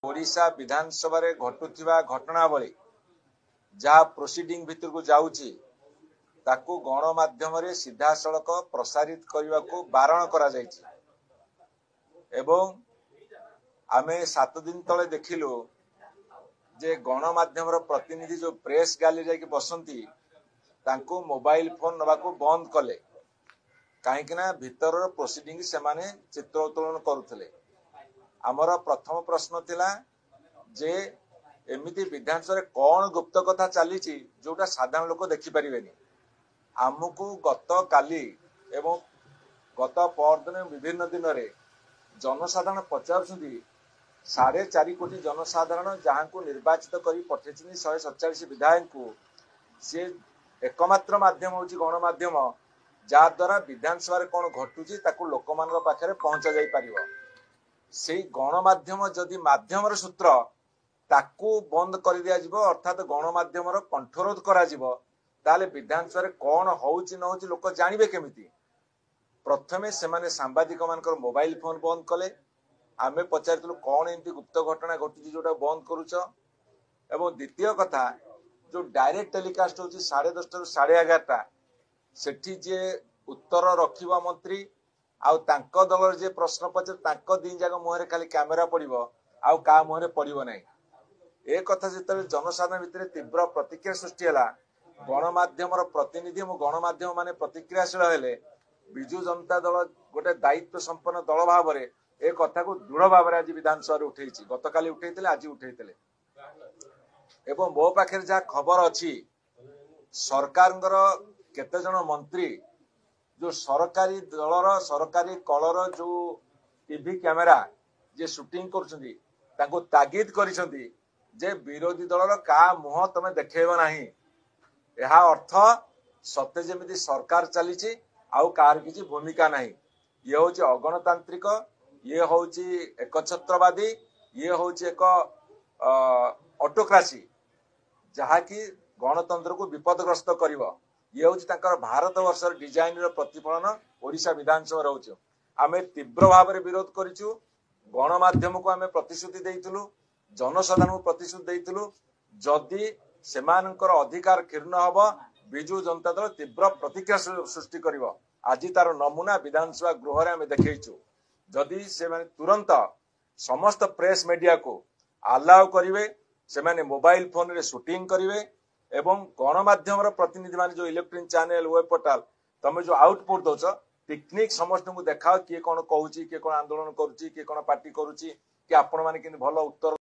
ओडिशा विधानसभा रे घटुथिबा घटनावली जहा प्रोसीडिंग भितर को जाउची ताकू गणमाध्यम रे सीधा सड़क प्रसारित करने को बारण करा जायछि एवं आमे 7 दिन तले देखिलु जे गणमाध्यम रो प्रतिनिधि जो प्रेस गैलरी जाके बसंती तांको मोबाइल फोन नबा को बंद कले कहीं भितर प्रोसीडिंग से माने चित्र उत्तोलन करुले। आमर प्रथम प्रश्न थिला जे एमिति विधानसभा कौन गुप्त कथा चली जोटा साधारण लोक देखिपारे आमको गत काली एवं गत परदिन विभिन्न दिन में जनसाधारण पचार 4.5 कोटी जनसाधारण जहाँ को निर्वाचित कर पठे 147 विधायक को सी एकमात्र माध्यम हूँ गणमाध्यम जहाद्वारा विधानसभा कौन घटुची ताकू लोक मान पाखे पहुंचा जाई पारिबो। से गणमाध्यम जदि माध्यम सूत्र ताकू बंद कर दिया जिवो अर्थात गणमाध्यम कंठरोध करा जिवो ताले विधानसभा कौन होउची न होउची लोक जानिबे केमिति। प्रथमे सेमाने सांबादिक मानकर मोबाइल फोन बंद कले आमे पचारितलु कौन एमती गुप्त घटना घटुची जोटा बंद करूछ एवं द्वितीय कथा जो डायरेक्ट टेलीकास्ट होची 10:30 रु 11:30 सेठी जे उत्तर रखिबा मंत्री आउ तांको दलर जे प्रश्न पचार तांको दिन जाक मुहरे खाली कैमेरा पड़िबो आउ का मुहरे पड़िबो नै ए कथा जेतले जनसाधारण भितर तीव्र प्रतिक्रिया सृष्टि हला गणमाध्यम प्रतिनिधि और गणमाध्यम माने प्रतिक्रियाशील हेले बिजु जनता दल गोटे दायित्व संपन्न दल भाव में ए कथा को दृढ़ भाव में आज विधानसभा उठे गतकाली उठे आज उठे एवं मो पाखे जहाँ खबर अच्छी सरकार केते जन मंत्री जो सरकारी दलर सरकारी कलर जो टीवी कैमेरा जे शूटिंग कर तागिद करिसेंती जे विरोधी दलर का मुह तमे देखेबो नाही यह अर्थ सत्य जमी सरकार चली आउ कार किसी भूमिका नहीं। ये हूँ अगणतांत्रिक ये हूँ एकछत्रवादी ये हूँ एक ऑटोक्रासी जहाँकि गणतंत्र को विपदग्रस्त कर ये हूँ भारत वर्ष डिजाइन प्रतिफलन ओडिशा विधानसभा रोच आम तीव्र भाव में विरोध करूँ गणमाध्यम को आम प्रतिश्रुति देइथिलु जनसाधारण को प्रतिश्रुति देइथिलु जदि सेमानकर अधिकार क्षीर्ण हब बिजु जनता दल तीव्र प्रतिक्रिया सृष्टि करिवो। आज तार नमूना विधानसभा गृह आम देखु जदि से तुरंत समस्त प्रेस मीडिया को अलाउ करेंगे से मोबाइल फोन रे शूटिंग करेंगे एवं गणमाध्यम प्रतिनिधि मान जो इलेक्ट्रॉनिक चैनल वेब पोर्टाल तुम जो आउटपुट दौच टेक्निक समस्त को देखाओ किए कौन कहूँ किए कौन आंदोलन करुच्ची किए कौन पार्टी करुच्ची कि आपण मैंने भल उत्तर